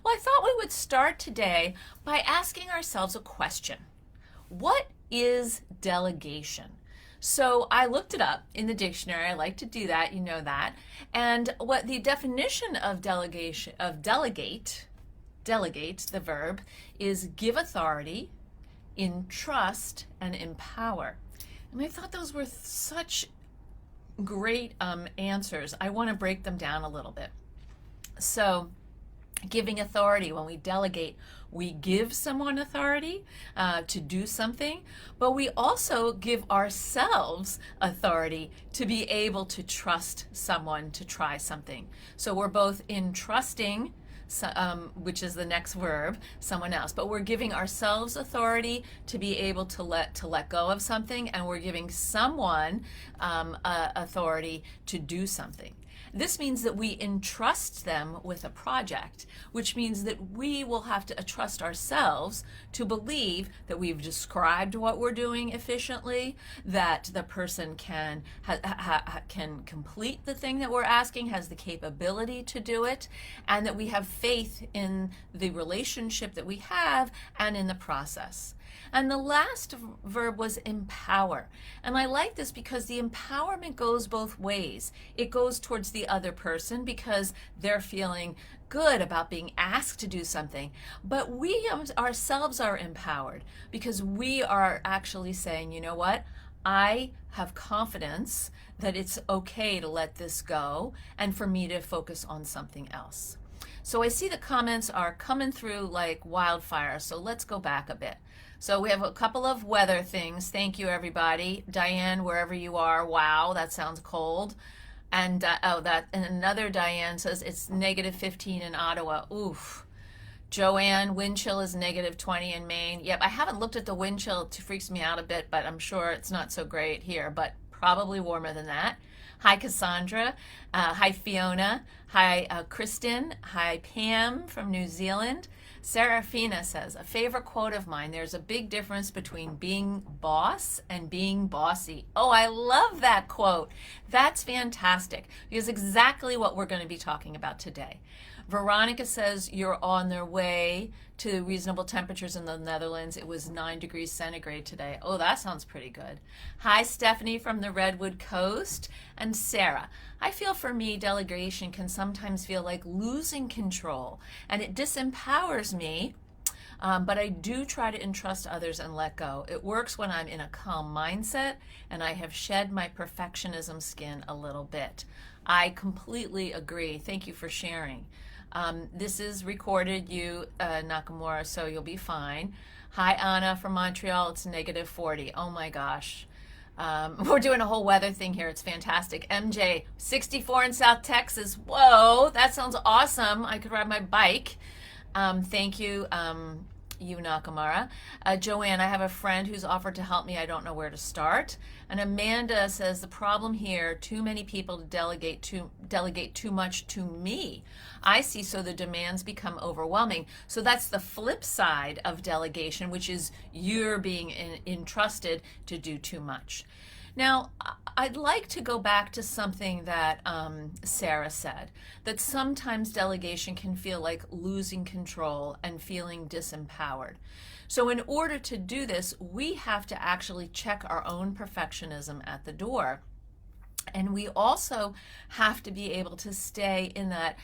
Well, I thought we would start today by asking ourselves a question. What is delegation? So I looked it up in the dictionary. I like to do that, you know that. And what the definition of delegate, the verb, is give authority, entrust, and empower. And I thought those were such great answers. I want to break them down a little bit. So, giving authority, when we delegate, we give someone authority to do something, but we also give ourselves authority to be able to trust someone to try something. So we're both entrusting, which is the next verb, someone else, but we're giving ourselves authority to be able to let go of something, and we're giving someone authority to do something. This means that we entrust them with a project, which means that we will have to trust ourselves to believe that we've described what we're doing efficiently, that the person can complete the thing that we're asking, has the capability to do it, and that we have faith in the relationship that we have and in the process. And the last verb was empower. And I like this because the empowerment goes both ways. It goes towards the other person because they're feeling good about being asked to do something. But we ourselves are empowered because we are actually saying, you know what? I have confidence that it's okay to let this go and for me to focus on something else. So I see the comments are coming through like wildfire. So let's go back a bit. So we have a couple of weather things. Thank you, everybody. Diane, wherever you are, wow, that sounds cold. And and another Diane says it's negative 15 in Ottawa. Oof. Joanne, wind chill is negative 20 in Maine. Yep, I haven't looked at the wind chill. It freaks me out a bit, but I'm sure it's not so great here, but probably warmer than that. Hi, Cassandra. Hi, Fiona. Hi, Kristen. Hi, Pam from New Zealand. Serafina says, a favorite quote of mine, there's a big difference between being boss and being bossy. Oh, I love that quote. That's fantastic because exactly what we're going to be talking about today. Veronica says you're on their way to reasonable temperatures in the Netherlands. It was 9 degrees centigrade today. Oh, that sounds pretty good. Hi, Stephanie from the Redwood Coast. And Sarah, I feel for me, delegation can sometimes feel like losing control, and it disempowers me. But I do try to entrust others and let go. It works when I'm in a calm mindset and I have shed my perfectionism skin a little bit. I completely agree. Thank you for sharing. This is recorded, Nakamura, so you'll be fine. Hi, Anna from Montreal. It's negative 40. Oh my gosh. We're doing a whole weather thing here. It's fantastic. MJ, 64 in South Texas. Whoa, that sounds awesome. I could ride my bike. Thank you, Nakamura. Joanne, I have a friend who's offered to help me. I don't know where to start. And Amanda says the problem here, too many people delegate too much to me. I see, so the demands become overwhelming. So that's the flip side of delegation, which is you're being entrusted to do too much. Now, I'd like to go back to something that Sarah said, that sometimes delegation can feel like losing control and feeling disempowered. So in order to do this, we have to actually check our own perfectionism at the door. And we also have to be able to stay in that,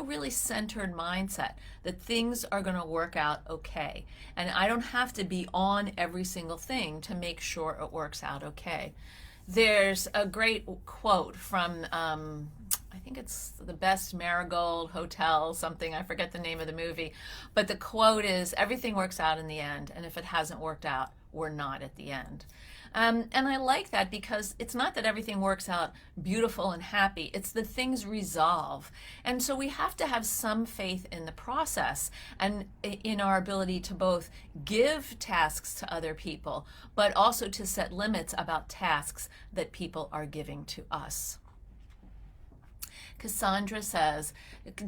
really centered mindset that things are going to work out okay. And I don't have to be on every single thing to make sure it works out okay. There's a great quote from, I think it's The Best Marigold Hotel, something, I forget the name of the movie, but the quote is, everything works out in the end, and if it hasn't worked out, we're not at the end. And I like that because it's not that everything works out beautiful and happy, it's the things resolve. And so we have to have some faith in the process and in our ability to both give tasks to other people, but also to set limits about tasks that people are giving to us. Cassandra says,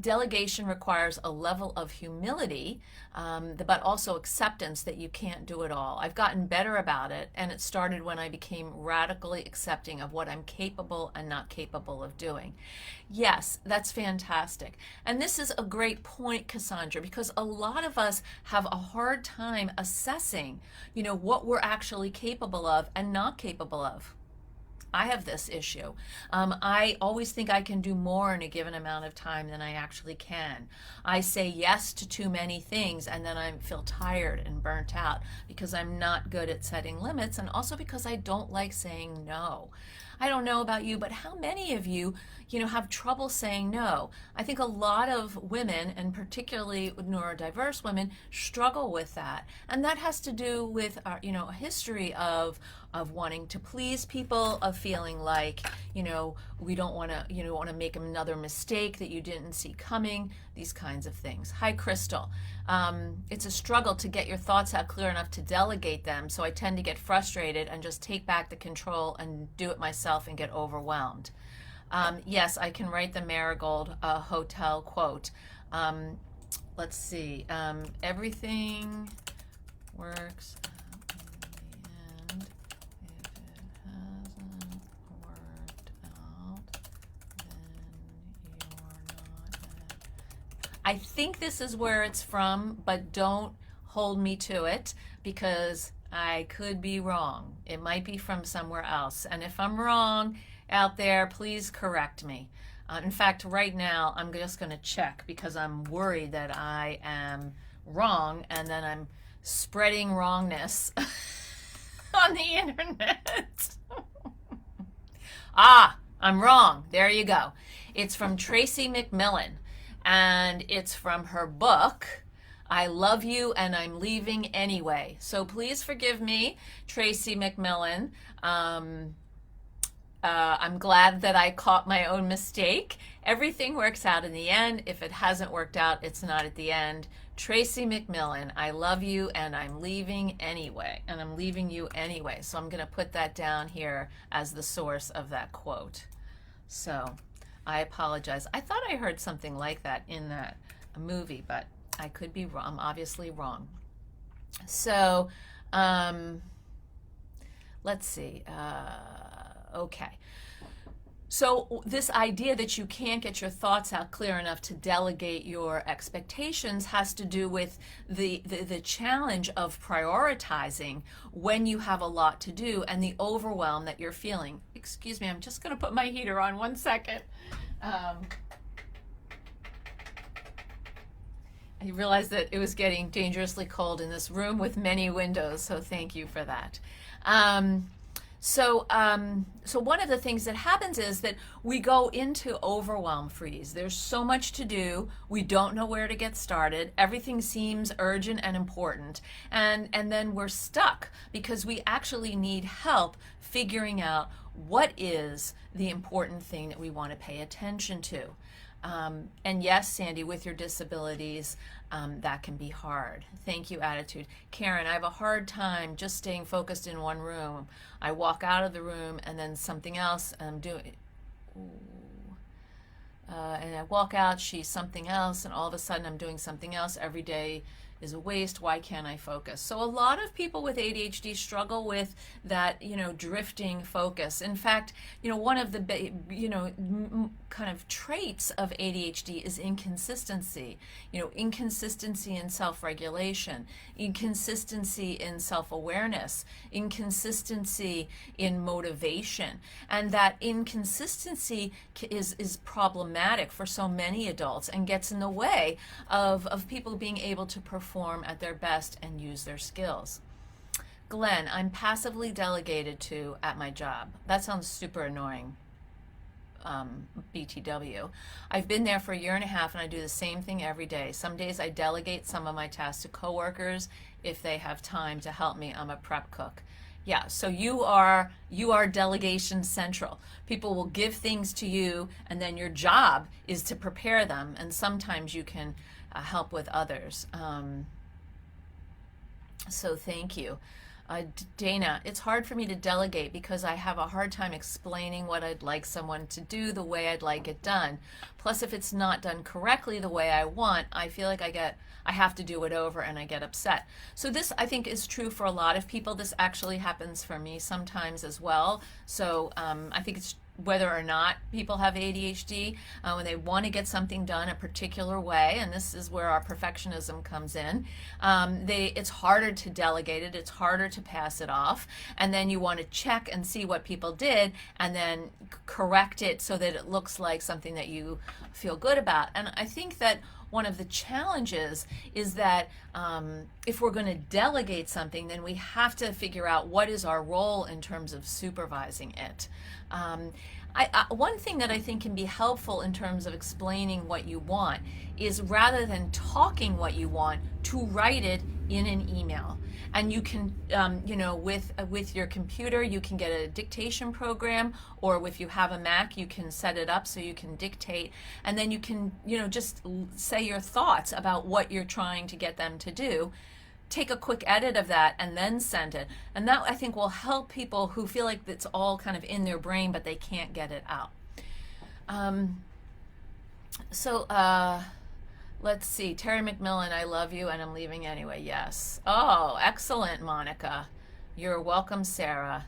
delegation requires a level of humility, but also acceptance that you can't do it all. I've gotten better about it, and it started when I became radically accepting of what I'm capable and not capable of doing. Yes, that's fantastic. And this is a great point, Cassandra, because a lot of us have a hard time assessing, what we're actually capable of and not capable of. I have this issue. I always think I can do more in a given amount of time than I actually can. I say yes to too many things, and then I feel tired and burnt out because I'm not good at setting limits, and also because I don't like saying no. I don't know about you, but how many of you, have trouble saying no? I think a lot of women, and particularly neurodiverse women, struggle with that. And that has to do with, a history of wanting to please people, of feeling like, we don't want to make another mistake that you didn't see coming, these kinds of things. Hi, Crystal. It's a struggle to get your thoughts out clear enough to delegate them, so I tend to get frustrated and just take back the control and do it myself and get overwhelmed. Yes, I can write the Marigold Hotel quote. Let's see. Everything works out in the end. If it hasn't worked out, then you're not. I think this is where it's from, but don't hold me to it because I could be wrong. It might be from somewhere else. And if I'm wrong out there, please correct me. In fact, right now, I'm just going to check because I'm worried that I am wrong and then I'm spreading wrongness on the internet. I'm wrong. There you go. It's from Tracy McMillan, and it's from her book, I Love You and I'm Leaving Anyway. So please forgive me, Tracy McMillan. I'm glad that I caught my own mistake. Everything works out in the end. If it hasn't worked out, it's not at the end. Tracy McMillan, I love you and I'm leaving anyway. And I'm leaving you anyway. So I'm going to put that down here as the source of that quote. So I apologize. I thought I heard something like that in that movie, but I could be wrong. I'm obviously wrong. So let's see. Okay. So this idea that you can't get your thoughts out clear enough to delegate your expectations has to do with the challenge of prioritizing when you have a lot to do and the overwhelm that you're feeling. Excuse me, I'm just going to put my heater on 1 second. I realized that it was getting dangerously cold in this room with many windows, so thank you for that. So one of the things that happens is that we go into overwhelm freeze. There's so much to do. We don't know where to get started. Everything seems urgent and important. And then we're stuck because we actually need help figuring out what is the important thing that we want to pay attention to. And yes, Sandy, with your disabilities, that can be hard. Thank you, Attitude. Karen, I have a hard time just staying focused in one room. I walk out of the room and then something else, and I'm doing, and I walk out, she's something else, and all of a sudden I'm doing something else. Every day is a waste. Why can't I focus? So a lot of people with ADHD struggle with that, drifting focus. In fact, one of the, kind of traits of ADHD is inconsistency. Inconsistency in self-regulation, inconsistency in self-awareness, inconsistency in motivation. And that inconsistency is problematic for so many adults and gets in the way of people being able to perform at their best and use their skills. Glenn, I'm passively delegated to at my job. That sounds super annoying. BTW. I've been there for a year and a half and I do the same thing every day. Some days I delegate some of my tasks to coworkers if they have time to help me. I'm a prep cook. Yeah, so you are delegation central. People will give things to you and then your job is to prepare them, and sometimes you can help with others. So thank you. Dana, it's hard for me to delegate because I have a hard time explaining what I'd like someone to do the way I'd like it done. Plus, if it's not done correctly the way I want, I feel like I have to do it over and I get upset. So this, I think, is true for a lot of people. This actually happens for me sometimes as well. So I think it's whether or not people have ADHD, when they want to get something done a particular way, and this is where our perfectionism comes in, it's harder to delegate it, it's harder to pass it off, and then you want to check and see what people did and then correct it so that it looks like something that you feel good about. And I think that one of the challenges is that if we're going to delegate something, then we have to figure out what is our role in terms of supervising it. One thing that I think can be helpful in terms of explaining what you want is, rather than talking what you want, to write it in an email. And you can, with your computer, you can get a dictation program, or if you have a Mac, you can set it up so you can dictate, and then you can, just say your thoughts about what you're trying to get them to do. Take a quick edit of that and then send it. And that, I think, will help people who feel like it's all kind of in their brain, but they can't get it out. Let's see. Terry McMillan, I love you and I'm leaving anyway. Yes. Oh, excellent, Monica. You're welcome, Sarah.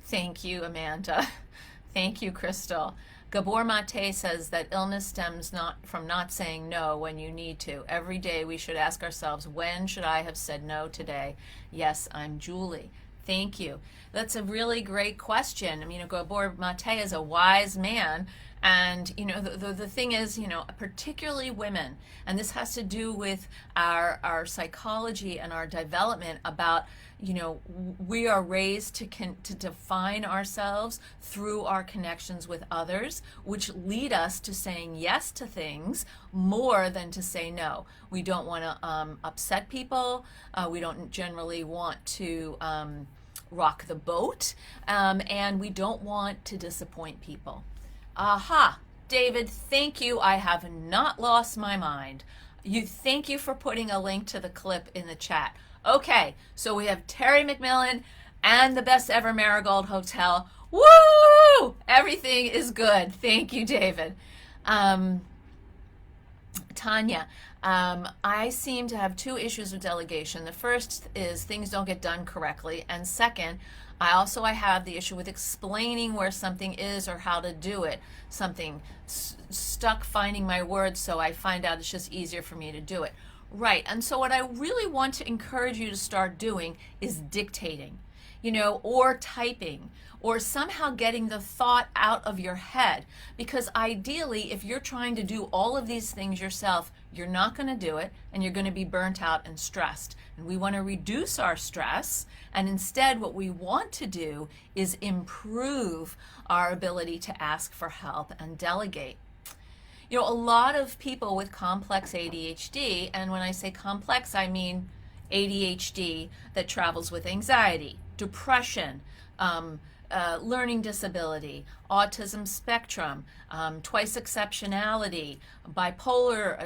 Thank you, Amanda. Thank you, Crystal. Gabor Mate says that illness stems not from not saying no when you need to. Every day we should ask ourselves, when should I have said no today? Yes, I'm Julie. Thank you. That's a really great question. I mean, Gabor Mate is a wise man. And, the thing is, particularly women, and this has to do with our psychology and our development about, we are raised to define ourselves through our connections with others, which lead us to saying yes to things more than to say no. We don't want to upset people. We don't generally want to rock the boat, and we don't want to disappoint people. Aha, David, thank you. I have not lost my mind. Thank you for putting a link to the clip in the chat. Okay, so we have Terry McMillan and the Best Ever Marigold Hotel. Woo! Everything is good. Thank you, David. Tanya, I seem to have two issues with delegation. The first is things don't get done correctly, and second, I have the issue with explaining where something is or how to do it. Something stuck finding my words, so I find out it's just easier for me to do it. Right, and so what I really want to encourage you to start doing is dictating, or typing, or somehow getting the thought out of your head. Because ideally, if you're trying to do all of these things yourself, you're not going to do it, and you're going to be burnt out and stressed. And we want to reduce our stress, and instead what we want to do is improve our ability to ask for help and delegate. A lot of people with complex ADHD, and when I say complex, I mean ADHD that travels with anxiety, depression, learning disability, autism spectrum, twice exceptionality, bipolar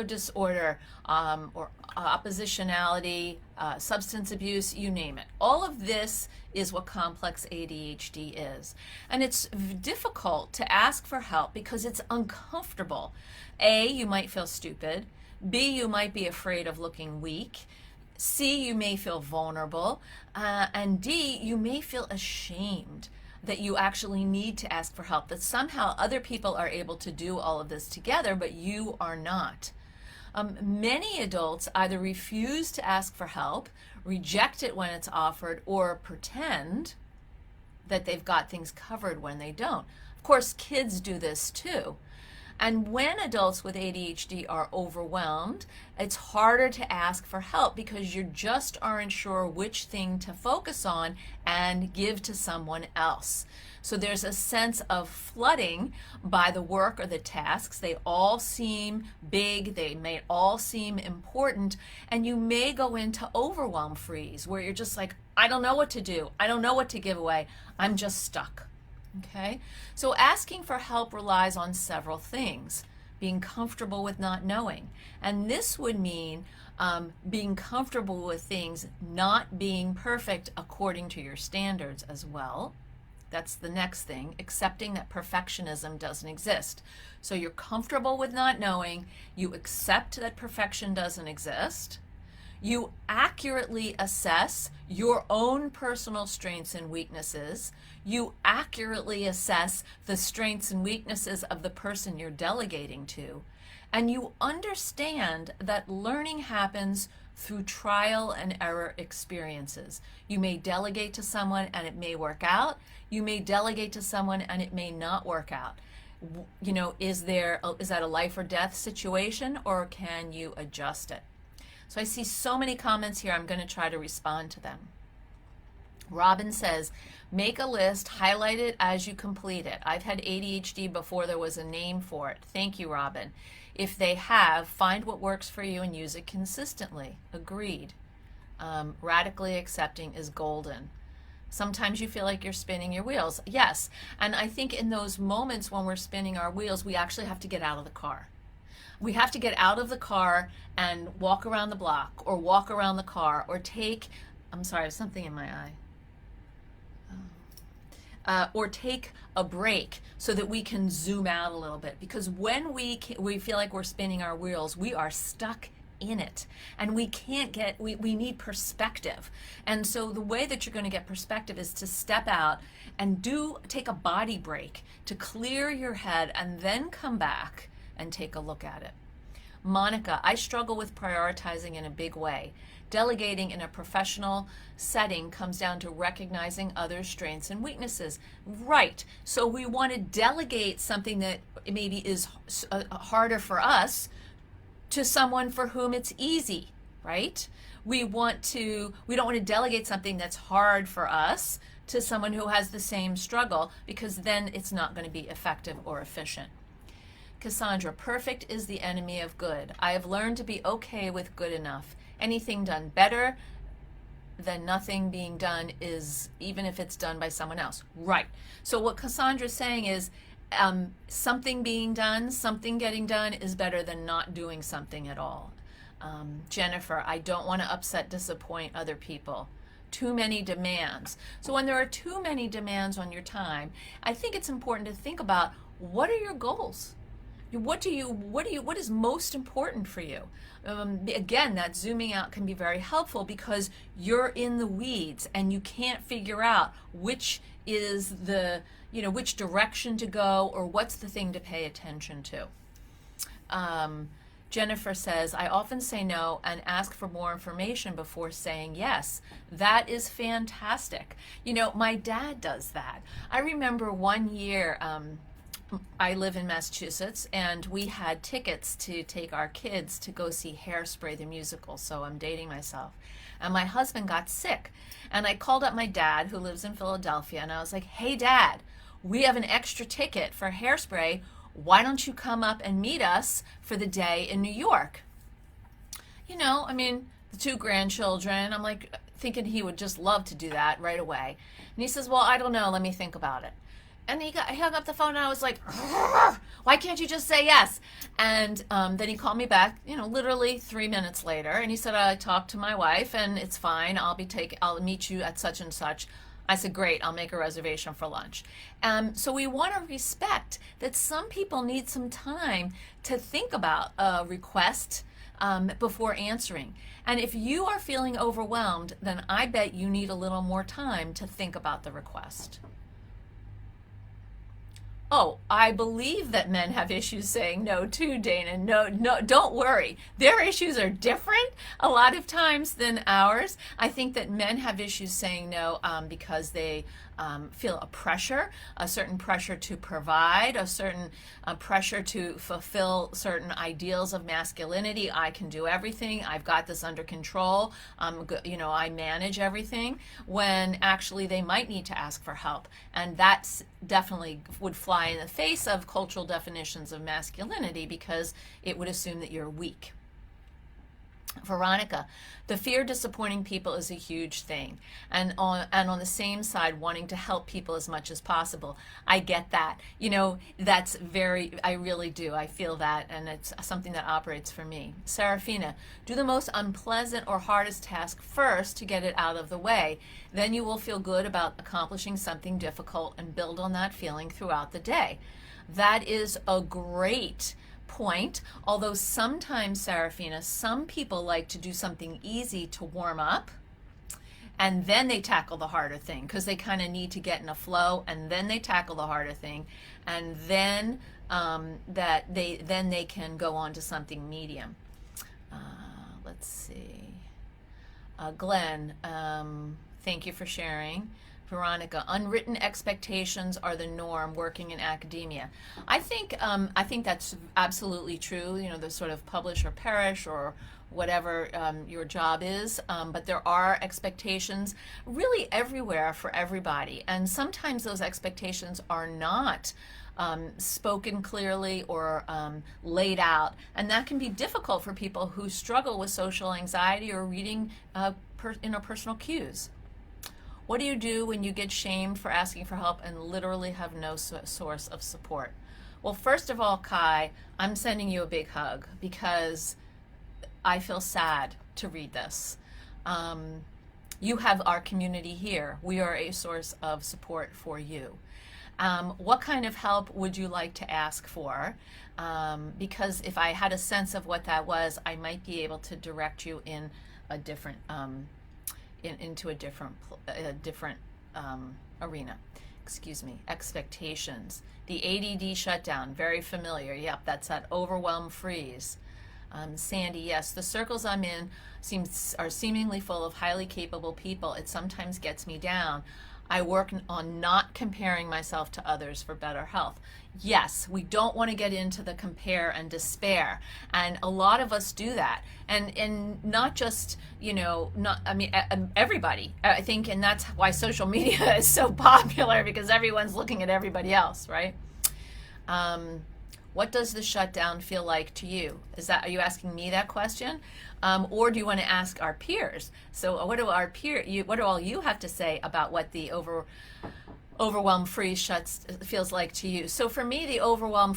disorder, or oppositionality, substance abuse, you name it. All of this is what complex ADHD is. And it's difficult to ask for help because it's uncomfortable. A, you might feel stupid. B, you might be afraid of looking weak. C, you may feel vulnerable. And D, you may feel ashamed that you actually need to ask for help, that somehow other people are able to do all of this together, but you are not. Many adults either refuse to ask for help, reject it when it's offered, or pretend that they've got things covered when they don't. Of course, kids do this too. And when adults with ADHD are overwhelmed, it's harder to ask for help because you just aren't sure which thing to focus on and give to someone else. So there's a sense of flooding by the work or the tasks. They all seem big, they may all seem important, and you may go into overwhelm freeze where you're just like, I don't know what to do. I don't know what to give away. I'm just stuck. Okay, so asking for help relies on several things: being comfortable with not knowing. And this would mean being comfortable with things not being perfect according to your standards as well. That's the next thing, accepting that perfectionism doesn't exist. So you're comfortable with not knowing, you accept that perfection doesn't exist, you accurately assess your own personal strengths and weaknesses, you accurately assess the strengths and weaknesses of the person you're delegating to, and you understand that learning happens through trial and error experiences. You may delegate to someone and it may work out. You may delegate to someone and it may not work out. You know, is that a life or death situation, or can you adjust it? So I see so many comments here. I'm going to try to respond to them. Robin says, make a list, highlight it as you complete it. I've had ADHD before there was a name for it. Thank you, Robin. If they have, find what works for you and use it consistently. Agreed. Radically accepting is golden. Sometimes you feel like you're spinning your wheels. Yes, and I think in those moments when we're spinning our wheels, we actually have to get out of the car. We have to get out of the car and walk around the block, or walk around the car, or take, I'm sorry, I have something in my eye. Or take a break so that we can zoom out a little bit. Because when we feel like we're spinning our wheels, we are stuck in it. And we can't get, we need perspective. And so the way that you're going to get perspective is to step out and take a body break to clear your head, and then come back and take a look at it. Monica, I struggle with prioritizing in a big way. Delegating in a professional setting comes down to recognizing others' strengths and weaknesses. Right. So we want to delegate something that maybe is harder for us to someone for whom it's easy, right? We don't want to delegate something that's hard for us to someone who has the same struggle, because then it's not going to be effective or efficient. Cassandra, perfect is the enemy of good. I have learned to be okay with good enough. Anything done better than nothing being done is, even if it's done by someone else. Right. So what Cassandra's saying is something being done, something getting done is better than not doing something at all. Jennifer, I don't want to disappoint other people. Too many demands. So when there are too many demands on your time, I think it's important to think about, what are your goals? What is most important for you? Again, that zooming out can be very helpful, because you're in the weeds and you can't figure out which is which direction to go, or what's the thing to pay attention to. Jennifer says, I often say no and ask for more information before saying yes. That is fantastic. You know, my dad does that. I remember one year, I live in Massachusetts, and we had tickets to take our kids to go see Hairspray the musical, so I'm dating myself. And my husband got sick, and I called up my dad, who lives in Philadelphia, and I was like, hey Dad, we have an extra ticket for Hairspray. Why don't you come up and meet us for the day in New York? You know, I mean, the two grandchildren, I'm like thinking he would just love to do that right away. And he says, well, I don't know, let me think about it. And he hung up the phone, and I was like, why can't you just say yes? And then he called me back, literally 3 minutes later, and he said, I talked to my wife and it's fine. I'll meet you at such and such. I said, great, I'll make a reservation for lunch. So we want to respect that some people need some time to think about a request before answering. And if you are feeling overwhelmed, then I bet you need a little more time to think about the request. Oh, I believe that men have issues saying no too, Dana. No, don't worry. Their issues are different a lot of times than ours. I think that men have issues saying no because they feel a certain pressure to provide, a certain pressure to fulfill certain ideals of masculinity. I can do everything. I've got this under control. I manage everything, when actually they might need to ask for help. And that's definitely would fly in the face of cultural definitions of masculinity, because it would assume that you're weak. Veronica, the fear of disappointing people is a huge thing. And on the same side, wanting to help people as much as possible. I get that. That's I really do. I feel that, and it's something that operates for me. Serafina, do the most unpleasant or hardest task first to get it out of the way. Then you will feel good about accomplishing something difficult and build on that feeling throughout the day. That is a great point, although sometimes, Serafina, some people like to do something easy to warm up, and then they tackle the harder thing because they kind of need to get in a flow, and then they tackle the harder thing, and then they can go on to something medium. Let's see. Glenn, thank you for sharing. Veronica, unwritten expectations are the norm working in academia. I think that's absolutely true. The sort of publish or perish or whatever your job is, but there are expectations really everywhere for everybody, and sometimes those expectations are not spoken clearly or laid out, and that can be difficult for people who struggle with social anxiety or reading interpersonal cues. What do you do when you get shamed for asking for help and literally have no source of support? Well, first of all, Kai, I'm sending you a big hug because I feel sad to read this. You have our community here. We are a source of support for you. What kind of help would you like to ask for? Because if I had a sense of what that was, I might be able to direct you in a different into a different arena. Excuse me. Expectations. The ADD shutdown, very familiar. Yep, that's that overwhelm freeze. Sandy, yes, the circles I'm in are seemingly full of highly capable people. It sometimes gets me down. I work on not comparing myself to others for better health. Yes, we don't want to get into the compare and despair, and a lot of us do that, and not just everybody. I think, and that's why social media is so popular, because everyone's looking at everybody else, right? What does the shutdown feel like to you? Are you asking me that question? Or do you want to ask our peers? So what do all you have to say about what the overwhelm freeze feels like to you? So for me, the overwhelm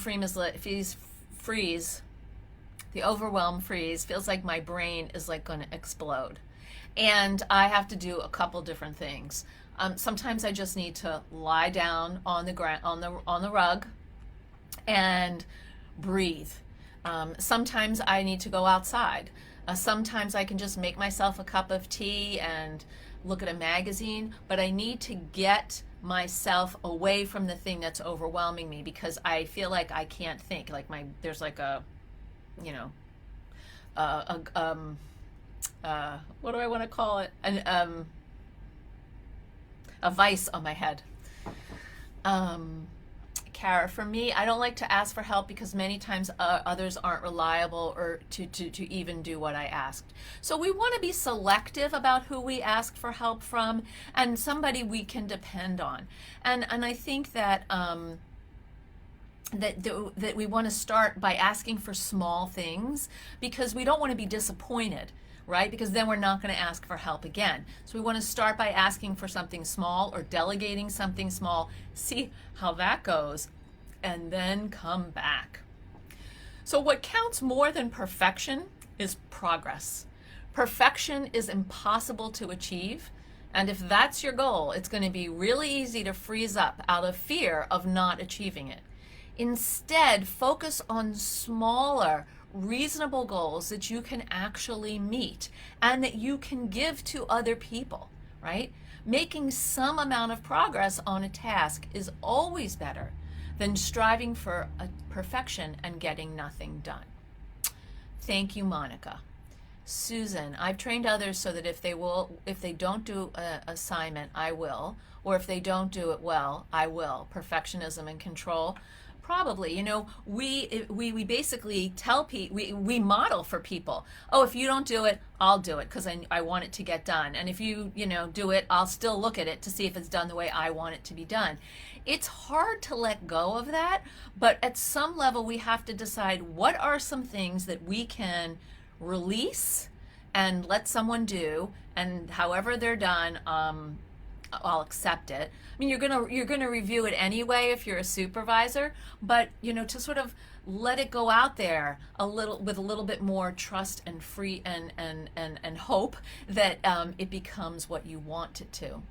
freeze, feels like my brain is like going to explode. And I have to do a couple different things. Sometimes I just need to lie down on the ground, on the rug, and breathe. Sometimes I need to go outside. Sometimes I can just make myself a cup of tea and look at a magazine, but I need to get myself away from the thing that's overwhelming me, because I feel like I can't think. There's like a what do I want to call it? A vice on my head. Kara, for me, I don't like to ask for help because many times others aren't reliable or to even do what I asked. So we want to be selective about who we ask for help from, and somebody we can depend on. And I think that that we want to start by asking for small things, because we don't want to be disappointed, right? Because then we're not going to ask for help again. So we want to start by asking for something small or delegating something small, see how that goes, and then come back. So what counts more than perfection is progress. Perfection is impossible to achieve, and if that's your goal, it's going to be really easy to freeze up out of fear of not achieving it. Instead, focus on smaller, reasonable goals that you can actually meet and that you can give to other people, right? Making some amount of progress on a task is always better than striving for a perfection and getting nothing done. Thank you, Monica. Susan, I've trained others so that if they don't do an assignment, I will, or if they don't do it well, I will. Perfectionism and control. Probably, we basically tell people, we model for people, oh, if you don't do it, I'll do it because I want it to get done. And if you do it, I'll still look at it to see if it's done the way I want it to be done. It's hard to let go of that, but at some level we have to decide what are some things that we can release and let someone do, and however they're done, I'll accept it. I mean, you're gonna review it anyway if you're a supervisor, but to sort of let it go out there a little with a little bit more trust and free and hope that it becomes what you want it to.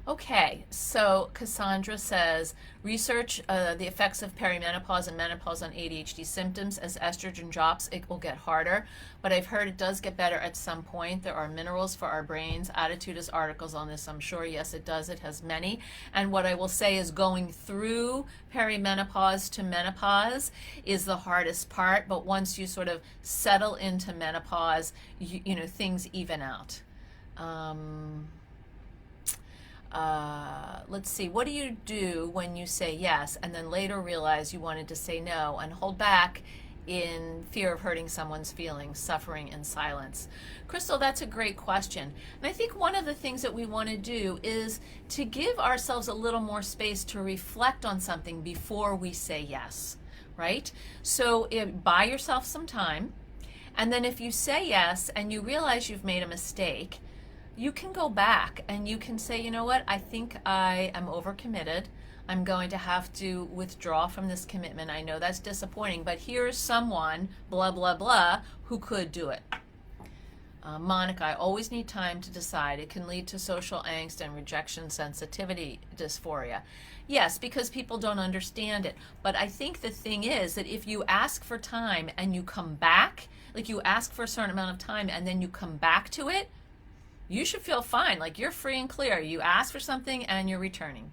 Okay, so Cassandra says, research the effects of perimenopause and menopause on ADHD symptoms. As estrogen drops, it will get harder, but I've heard it does get better at some point. There are minerals for our brains. Attitude has articles on this, I'm sure. Yes, it does. It has many. And what I will say is going through perimenopause to menopause is the hardest part, but once you sort of settle into menopause, things even out. Let's see, what do you do when you say yes and then later realize you wanted to say no and hold back in fear of hurting someone's feelings, suffering in silence? Crystal, that's a great question. And I think one of the things that we want to do is to give ourselves a little more space to reflect on something before we say yes, right? So buy yourself some time, and then if you say yes and you realize you've made a mistake, you can go back and you can say, you know what, I think I am overcommitted. I'm going to have to withdraw from this commitment. I know that's disappointing, but here's someone, blah, blah, blah, who could do it. Monica, I always need time to decide. It can lead to social angst and rejection sensitivity dysphoria. Yes, because people don't understand it. But I think the thing is that if you ask for time and you come back, like you ask for a certain amount of time and then you come back to it, you should feel fine, like you're free and clear. You ask for something and you're returning.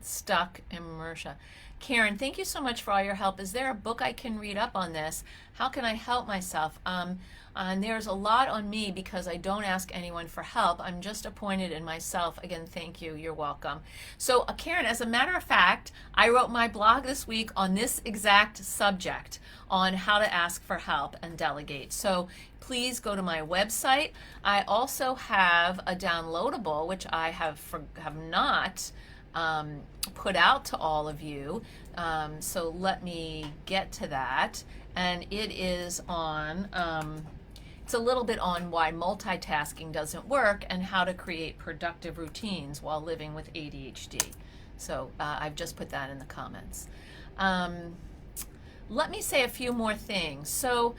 Stuck immersion. Karen, thank you so much for all your help. Is there a book I can read up on this? How can I help myself? And there's a lot on me because I don't ask anyone for help. I'm just appointed in myself. Again, thank you. You're welcome. So, Karen, as a matter of fact, I wrote my blog this week on this exact subject, on how to ask for help and delegate. So please go to my website. I also have a downloadable, which I have not put out to all of you. So let me get to that. And it is on, it's a little bit on why multitasking doesn't work and how to create productive routines while living with ADHD. So I've just put that in the comments. Let me say a few more things. So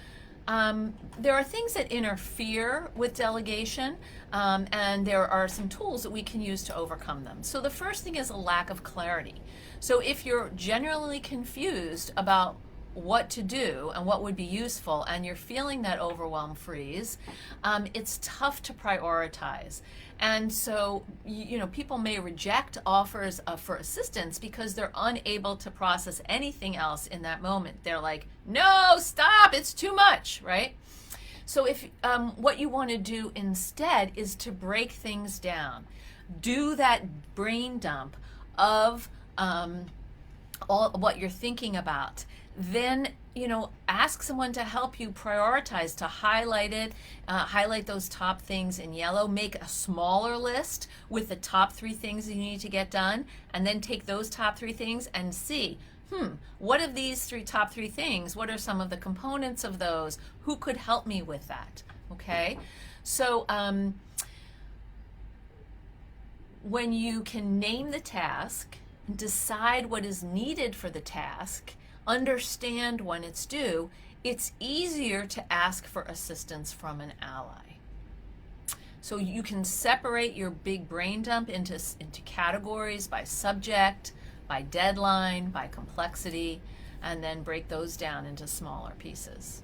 there are things that interfere with delegation, and there are some tools that we can use to overcome them. So the first thing is a lack of clarity. So if you're generally confused about what to do and what would be useful, and you're feeling that overwhelm freeze, it's tough to prioritize. And so, people may reject offers for assistance because they're unable to process anything else in that moment. They're like, no, stop, it's too much, right? So if what you want to do instead is to break things down, do that brain dump of all what you're thinking about. Then, ask someone to help you prioritize, to highlight it, highlight those top things in yellow, make a smaller list with the top 3 things you need to get done, and then take those top 3 things and see, what of these top 3 things, what are some of the components of those, who could help me with that, okay? So, when you can name the task, decide what is needed for the task, understand when it's due, it's easier to ask for assistance from an ally. So you can separate your big brain dump into categories by subject, by deadline, by complexity, and then break those down into smaller pieces.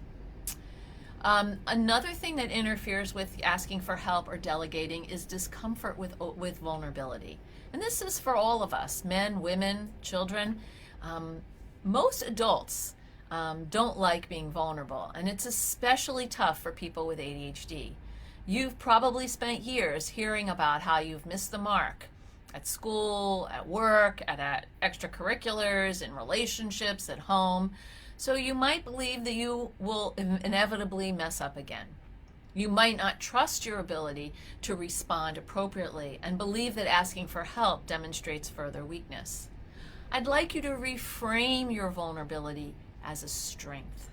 Another thing that interferes with asking for help or delegating is discomfort with vulnerability. And this is for all of us, men, women, children. Most adults don't like being vulnerable, and it's especially tough for people with ADHD. You've probably spent years hearing about how you've missed the mark at school, at work, at extracurriculars, in relationships, at home. So you might believe that you will inevitably mess up again. You might not trust your ability to respond appropriately and believe that asking for help demonstrates further weakness. I'd like you to reframe your vulnerability as a strength.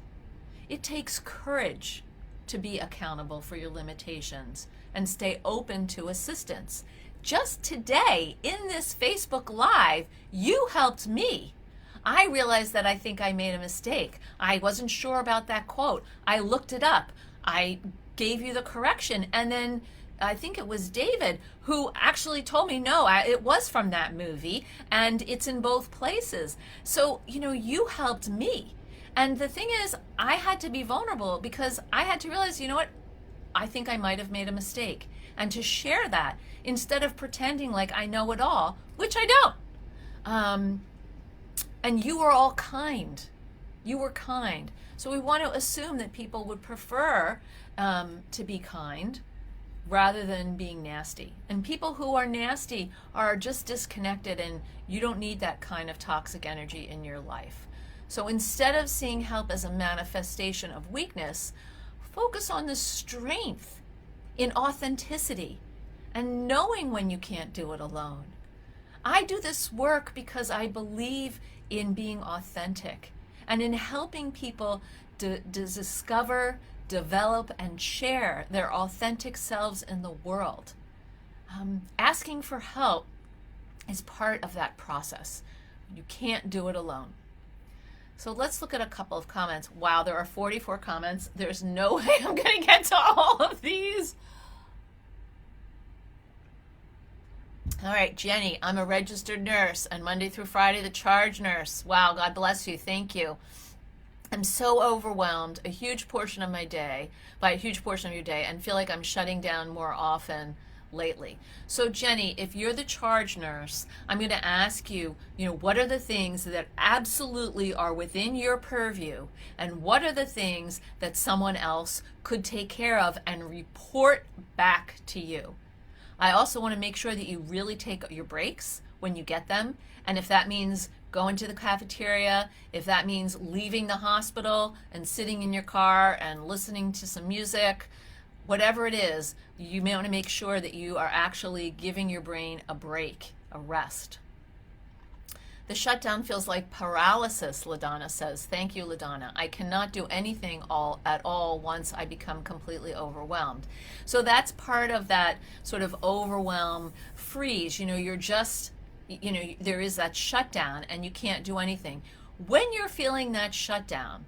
It takes courage to be accountable for your limitations and stay open to assistance. Just today, in this Facebook Live, you helped me. I realized that I think I made a mistake. I wasn't sure about that quote. I looked it up. I gave you the correction, and then I think it was David who actually told me, no, it was from that movie, and it's in both places. So, you helped me. And the thing is, I had to be vulnerable because I had to realize, what? I think I might have made a mistake. And to share that instead of pretending like I know it all, which I don't. And you were all kind. You were kind. So we want to assume that people would prefer to be kind rather than being nasty. And people who are nasty are just disconnected, and you don't need that kind of toxic energy in your life. So instead of seeing help as a manifestation of weakness, focus on the strength in authenticity and knowing when you can't do it alone. I do this work because I believe in being authentic and in helping people to discover, develop, and share their authentic selves in the world. Asking for help is part of that process. You can't do it alone. So let's look at a couple of comments. Wow, there are 44 comments. There's no way I'm going to get to all of these. All right, Jenny, I'm a registered nurse and Monday through Friday, the charge nurse. Wow, God bless you. Thank you. I'm so overwhelmed by a huge portion of your day, and feel like I'm shutting down more often lately. So Jenny, if you're the charge nurse, I'm going to ask you, what are the things that absolutely are within your purview, and what are the things that someone else could take care of and report back to you? I also want to make sure that you really take your breaks when you get them, and if that means going to the cafeteria, if that means leaving the hospital and sitting in your car and listening to some music, whatever it is, you may want to make sure that you are actually giving your brain a break, a rest. The shutdown feels like paralysis, LaDonna says. Thank you, LaDonna. I cannot do anything at all once I become completely overwhelmed. So that's part of that sort of overwhelm freeze. You're just, there is that shutdown and you can't do anything. When you're feeling that shutdown,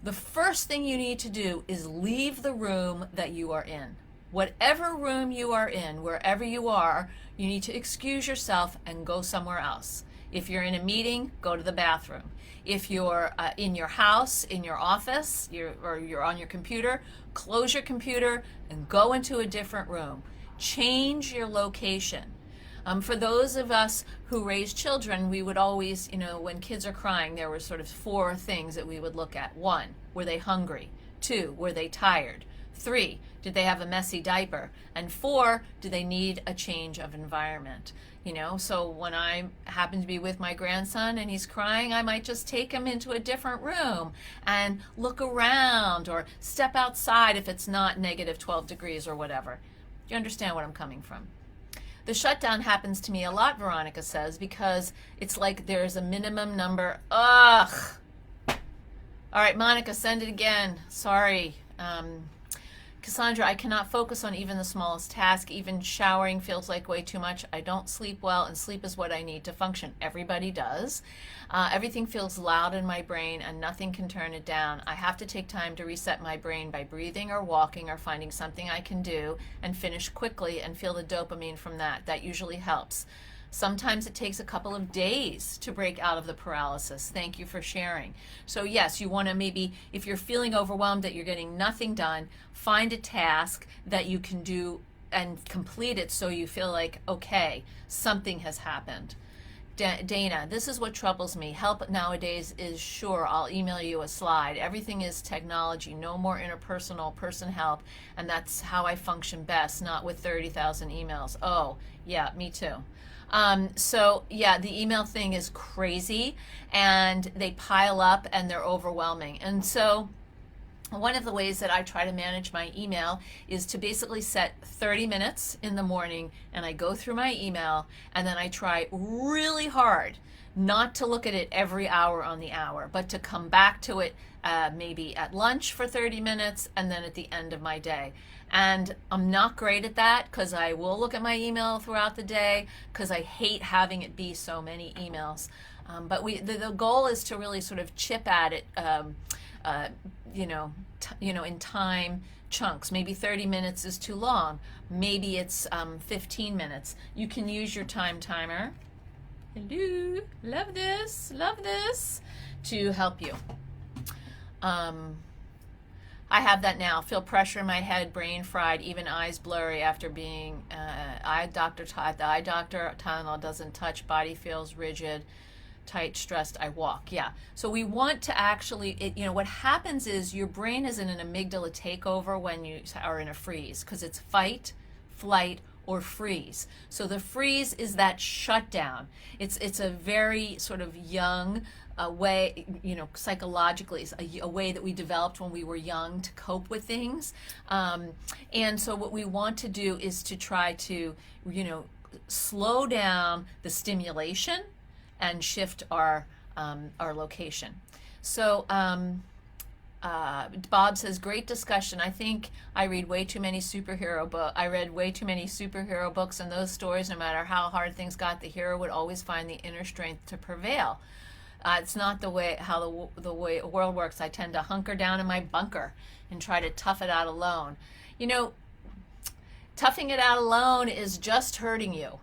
the first thing you need to do is leave the room that you are in. Whatever room you are in, wherever you are, you need to excuse yourself and go somewhere else. If you're in a meeting, go to the bathroom. If you're in your house, in your office, or you're on your computer, close your computer and go into a different room. Change your location. For those of us who raise children, we would always, when kids are crying, there were sort of 4 things that we would look at. 1, were they hungry? 2, were they tired? 3, did they have a messy diaper? And 4, do they need a change of environment? So when I happen to be with my grandson and he's crying, I might just take him into a different room and look around or step outside if it's not negative 12 degrees or whatever. Do you understand what I'm coming from? The shutdown happens to me a lot, Veronica says, because it's like there's a minimum number. Ugh. All right, Monica, send it again. Sorry. Cassandra, I cannot focus on even the smallest task. Even showering feels like way too much. I don't sleep well, and sleep is what I need to function. Everybody does. Everything feels loud in my brain, and nothing can turn it down. I have to take time to reset my brain by breathing or walking or finding something I can do and finish quickly and feel the dopamine from that. That usually helps. Sometimes it takes a couple of days to break out of the paralysis. Thank you for sharing. So yes, you want to maybe, if you're feeling overwhelmed that you're getting nothing done, find a task that you can do and complete it so you feel like, okay, something has happened. Dana, this is what troubles me. Help nowadays is sure, I'll email you a slide. Everything is technology, no more interpersonal person help, and that's how I function best, not with 30,000 emails. Oh, yeah, me too. So yeah, the email thing is crazy and they pile up and they're overwhelming. And so One of the ways that I try to manage my email is to basically set 30 minutes in the morning, and I go through my email, and then I try really hard not to look at it every hour on the hour, but to come back to it maybe at lunch for 30 minutes and then at the end of my day. And I'm not great at that because I will look at my email throughout the day because I hate having it be so many emails. But the goal is to really sort of chip at it, in time chunks. Maybe 30 minutes is too long. Maybe it's 15 minutes. You can use your time timer. Hello, love this, to help you. I have that now. Feel pressure in my head, brain fried, even eyes blurry after being the eye doctor. Tylenol doesn't touch, body feels rigid, tight, stressed, I walk. Yeah. So we want to actually, what happens is your brain is in an amygdala takeover when you are in a freeze, because it's fight, flight, or freeze. So the freeze is that shutdown. It's a very sort of young way, psychologically, it's a way that we developed when we were young to cope with things. And so what we want to do is to try to, slow down the stimulation and shift our location. So Bob says, great discussion. I think I read way too many superhero books. I read way too many superhero books, and those stories, no matter how hard things got, the hero would always find the inner strength to prevail. It's not the way the way the world works. I tend to hunker down in my bunker and try to tough it out alone. Toughing it out alone is just hurting you.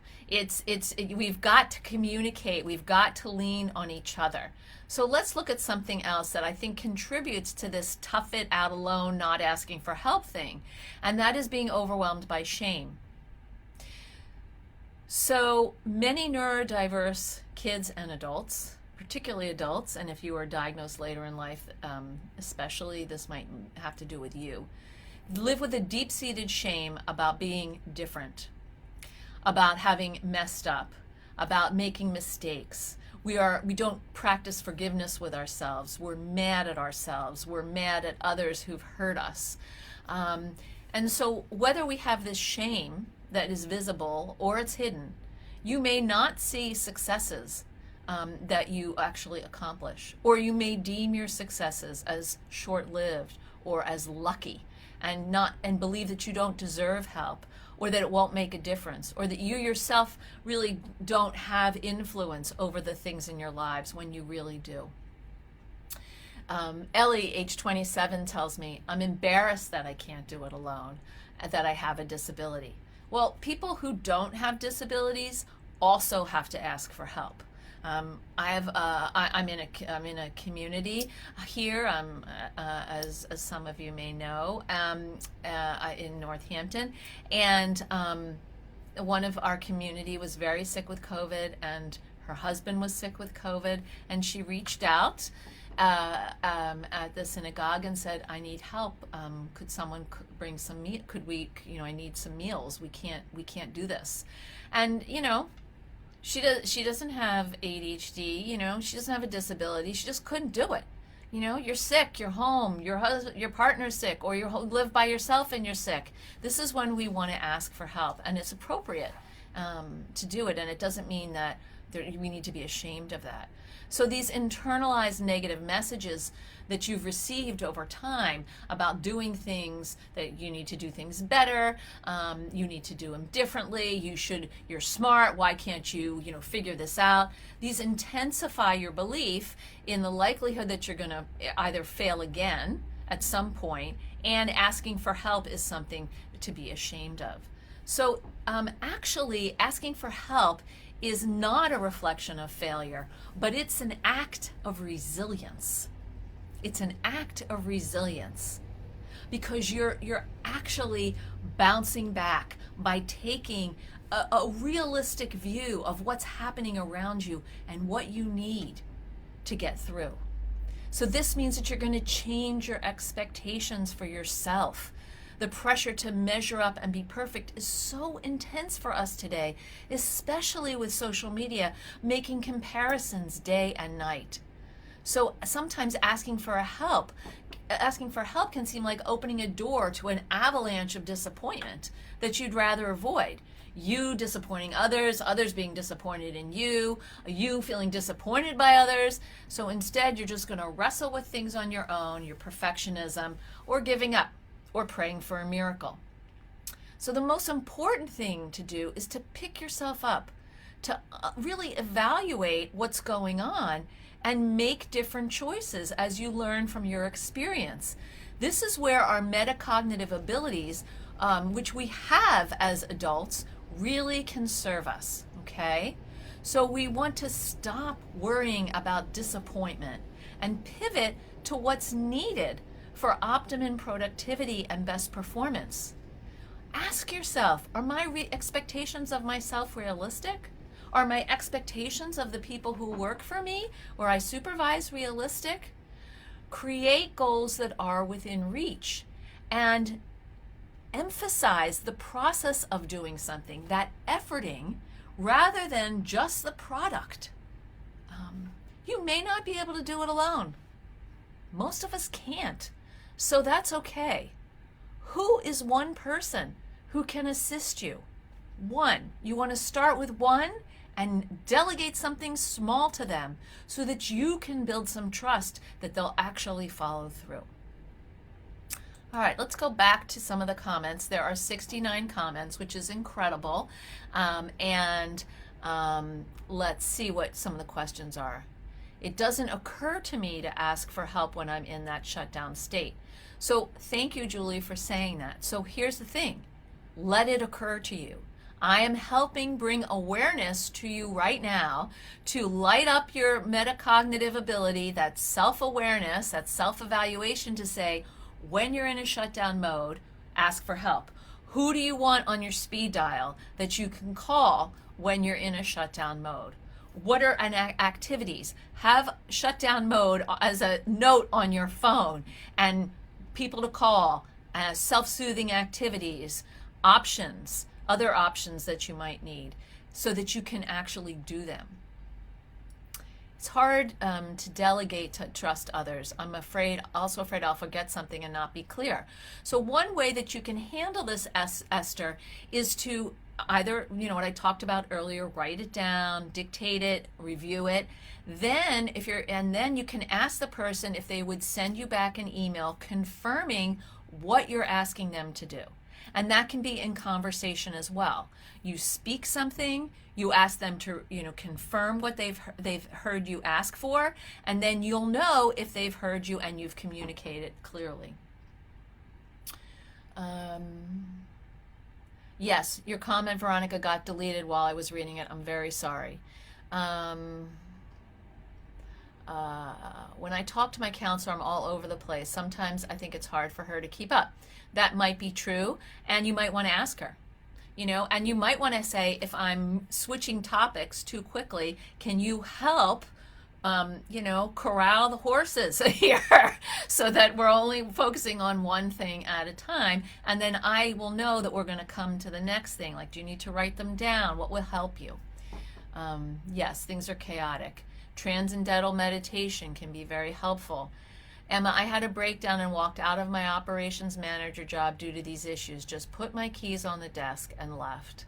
We've got to communicate. We've got to lean on each other. So let's look at something else that I think contributes to this tough it out alone, not asking for help thing, and that is being overwhelmed by shame. So many neurodiverse kids and adults, particularly adults, and if you are diagnosed later in life, especially, this might have to do with you, live with a deep-seated shame about being different, about having messed up, about making mistakes. We don't practice forgiveness with ourselves. We're mad at ourselves. We're mad at others who've hurt us. And so whether we have this shame that is visible or it's hidden, you may not see successes that you actually accomplish, or you may deem your successes as short-lived or as lucky, and believe that you don't deserve help, or that it won't make a difference, or that you yourself really don't have influence over the things in your lives when you really do. Ellie, age 27, tells me, I'm embarrassed that I can't do it alone, that I have a disability. Well, people who don't have disabilities also have to ask for help. I'm in a community here, as some of you may know, in Northampton, and one of our community was very sick with COVID, and her husband was sick with COVID, and she reached out at the synagogue and said, I need help. Could someone bring some meat? Could we, I need some meals. We can't do this. And, she doesn't have ADHD, she doesn't have a disability. She just couldn't do it. You're sick, you're home, your partner's sick, or you live by yourself and you're sick. This is when we want to ask for help, and it's appropriate to do it, and it doesn't mean that we need to be ashamed of that. So these internalized negative messages that you've received over time about doing things, that you need to do things better, you need to do them differently, you're smart, why can't you, figure this out? These intensify your belief in the likelihood that you're going to either fail again at some point, and asking for help is something to be ashamed of. So actually, asking for help is not a reflection of failure, but it's an act of resilience. It's an act of resilience, because you're actually bouncing back by taking a realistic view of what's happening around you and what you need to get through. So this means that you're going to change your expectations for yourself. The pressure to measure up and be perfect is so intense for us today, especially with social media, making comparisons day and night. So sometimes asking for help asking for help can seem like opening a door to an avalanche of disappointment that you'd rather avoid. You disappointing others, others being disappointed in you feeling disappointed by others. So instead, you're just going to wrestle with things on your own, your perfectionism, or giving up, or praying for a miracle. So the most important thing to do is to pick yourself up, to really evaluate what's going on and make different choices as you learn from your experience. This is where our metacognitive abilities, which we have as adults, really can serve us, okay? So we want to stop worrying about disappointment and pivot to what's needed for optimum productivity and best performance. Ask yourself, are my expectations of myself realistic? Are my expectations of the people who work for me or I supervise realistic? Create goals that are within reach and emphasize the process of doing something, that efforting, rather than just the product. You may not be able to do it alone. Most of us can't, so that's okay. Who is one person who can assist you? One. You want to start with one and delegate something small to them so that you can build some trust that they'll actually follow through. All right, let's go back to some of the comments. There are 69 comments, which is incredible. Let's see what some of the questions are. It doesn't occur to me to ask for help when I'm in that shutdown state. So thank you, Julie, for saying that. So here's the thing. Let it occur to you. I am helping bring awareness to you right now to light up your metacognitive ability, that self-awareness, that self-evaluation, to say, when you're in a shutdown mode, ask for help. Who do you want on your speed dial that you can call when you're in a shutdown mode? What are activities? Have shutdown mode as a note on your phone and people to call, self-soothing activities, options, other options that you might need so that you can actually do them. It's hard to delegate, to trust others. I'm also afraid I'll forget something and not be clear. So one way that you can handle this, Esther, is to either, what I talked about earlier, write it down, dictate it, review it. Then then you can ask the person if they would send you back an email confirming what you're asking them to do. And that can be in conversation as well. You speak something, you ask them to, confirm what they've heard you ask for, and then you'll know if they've heard you and you've communicated clearly. Yes, your comment, Veronica, got deleted while I was reading it. I'm very sorry. When I talk to my counselor, I'm all over the place. Sometimes I think it's hard for her to keep up. That might be true, and you might want to ask her. And you might want to say, if I'm switching topics too quickly, can you help, corral the horses here so that we're only focusing on one thing at a time, and then I will know that we're going to come to the next thing. Like, do you need to write them down? What will help you? Yes, things are chaotic. Transcendental meditation can be very helpful. Emma, I had a breakdown and walked out of my operations manager job due to these issues. Just put my keys on the desk and left.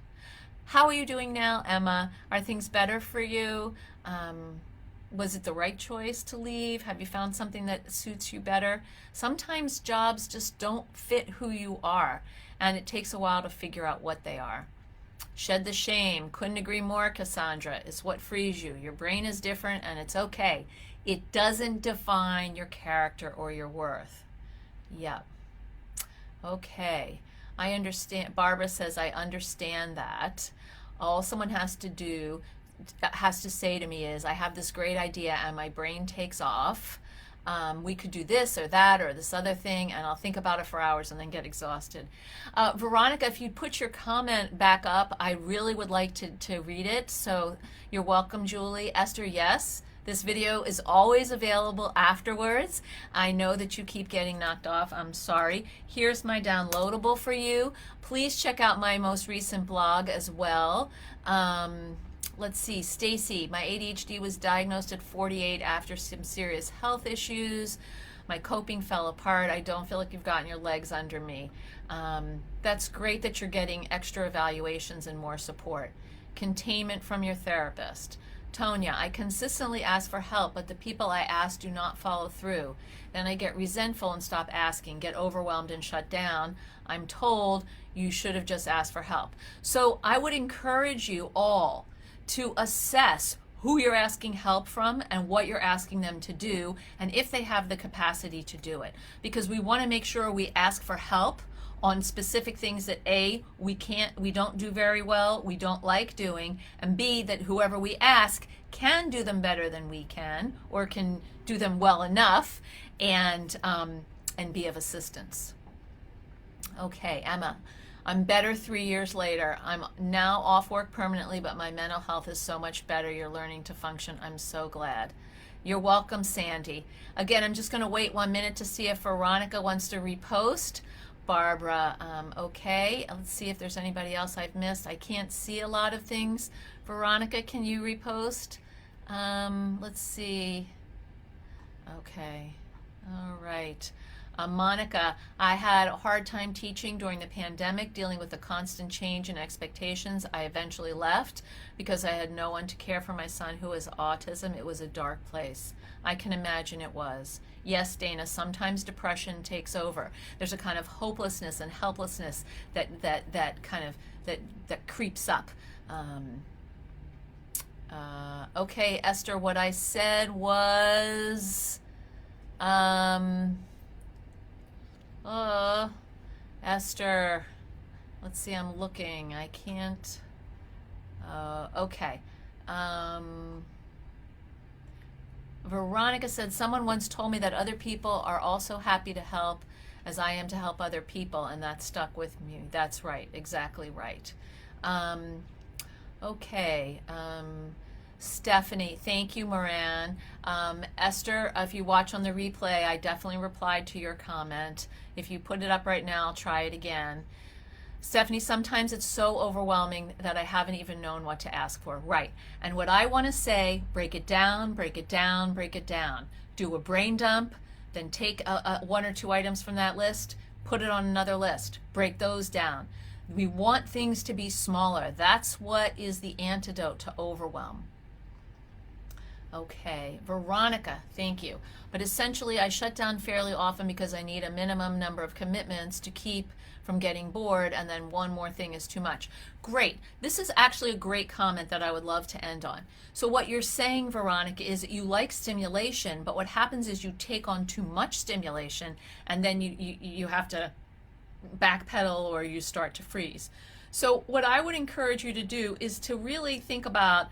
How are you doing now, Emma? Are things better for you? Was it the right choice to leave? Have you found something that suits you better? Sometimes jobs just don't fit who you are, and it takes a while to figure out what they are. Shed the shame. Couldn't agree more, Cassandra. It's what frees you. Your brain is different, and it's okay. It doesn't define your character or your worth. Yep. Okay. I understand. Barbara says, I understand that. All someone has to say to me is, I have this great idea and my brain takes off. We could do this or that or this other thing, and I'll think about it for hours and then get exhausted. Veronica, if you'd put your comment back up, I really would like to read it. So you're welcome, Julie. Esther, yes. This video is always available afterwards. I know that you keep getting knocked off. I'm sorry. Here's my downloadable for you. Please check out my most recent blog as well. Let's see, Stacy, my ADHD was diagnosed at 48 after some serious health issues. My coping fell apart. I don't feel like you've gotten your legs under me. That's great that you're getting extra evaluations and more support. Containment from your therapist. Tonya, I consistently ask for help, but the people I ask do not follow through. Then I get resentful and stop asking, get overwhelmed and shut down. I'm told you should have just asked for help. So I would encourage you all to assess who you're asking help from and what you're asking them to do, and if they have the capacity to do it. Because we want to make sure we ask for help on specific things that A, we don't do very well, we don't like doing, and B, that whoever we ask can do them better than we can, or can do them well enough, and be of assistance. Okay, Emma, I'm better 3 years later. I'm now off work permanently, but my mental health is so much better. You're learning to function. I'm so glad. You're welcome, Sandy. Again, I'm just going to wait 1 minute to see if Veronica wants to repost. Barbara, okay. Let's see if there's anybody else I've missed. I can't see a lot of things. Veronica, can you repost? Let's see. Okay. All right. Monica, I had a hard time teaching during the pandemic, dealing with the constant change in expectations. I eventually left because I had no one to care for my son who has autism. It was a dark place. I can imagine it was. Yes, Dana, sometimes depression takes over. There's a kind of hopelessness and helplessness that creeps up. Okay, Esther, what I said was, Esther, let's see, I'm looking. I can't, okay. Veronica said, someone once told me that other people are also happy to help as I am to help other people, and that stuck with me. That's right, exactly right. Okay, Stephanie, thank you, Moran. Esther, if you watch on the replay, I definitely replied to your comment. If you put it up right now, I'll try it again. Stephanie, sometimes it's so overwhelming that I haven't even known what to ask for. Right. And what I want to say, break it down, break it down, break it down. Do a brain dump, then take one or two items from that list, put it on another list, break those down. We want things to be smaller. That's what is the antidote to overwhelm. Okay, Veronica, thank you. But essentially, I shut down fairly often because I need a minimum number of commitments to keep from getting bored, and then one more thing is too much. Great. This is actually a great comment that I would love to end on. So what you're saying, Veronica, is that you like stimulation, but what happens is you take on too much stimulation, and then you have to backpedal or you start to freeze. So what I would encourage you to do is to really think about,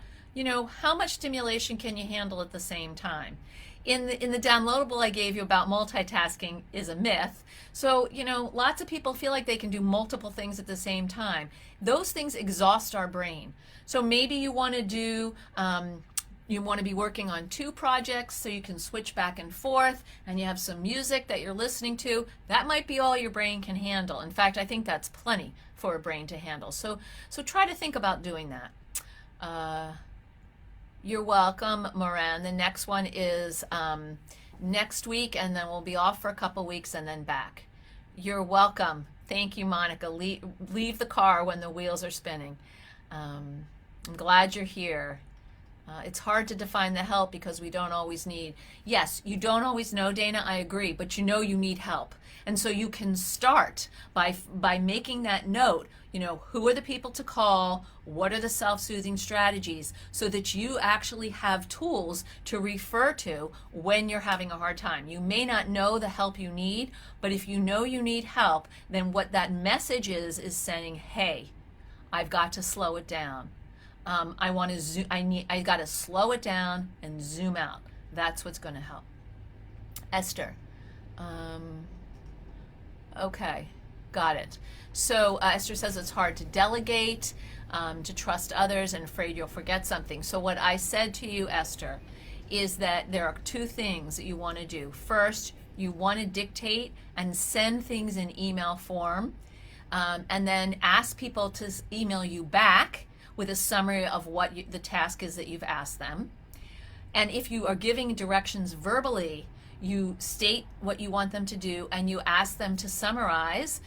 how much stimulation can you handle at the same time? In the downloadable I gave you about multitasking is a myth. So, lots of people feel like they can do multiple things at the same time. Those things exhaust our brain. So maybe you want to do, you want to be working on 2 projects so you can switch back and forth, and you have some music that you're listening to. That might be all your brain can handle. In fact, I think that's plenty for a brain to handle. So try to think about doing that. You're welcome, Moran. The next one is next week, and then we'll be off for a couple weeks and then back. You're welcome. Thank you, Monica. Leave the car when the wheels are spinning. I'm glad you're here. It's hard to define the help because we don't always need. Yes, you don't always know, Dana, I agree, but you need help. And so you can start by making that note, who are the people to call, what are the self-soothing strategies, so that you actually have tools to refer to when you're having a hard time. You may not know the help you need, but if you know you need help, then what that message is saying, hey, I've got to slow it down. I got to slow it down and zoom out. That's what's going to help. Esther. Okay, got it. So Esther says it's hard to delegate, to trust others, and afraid you'll forget something. So what I said to you, Esther, is that there are 2 things that you want to do. First, you want to dictate and send things in email form, and then ask people to email you back with a summary of what the task is that you've asked them. And if you are giving directions verbally, you state what you want them to do, and you ask them to summarize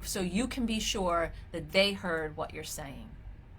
so you can be sure that they heard what you're saying.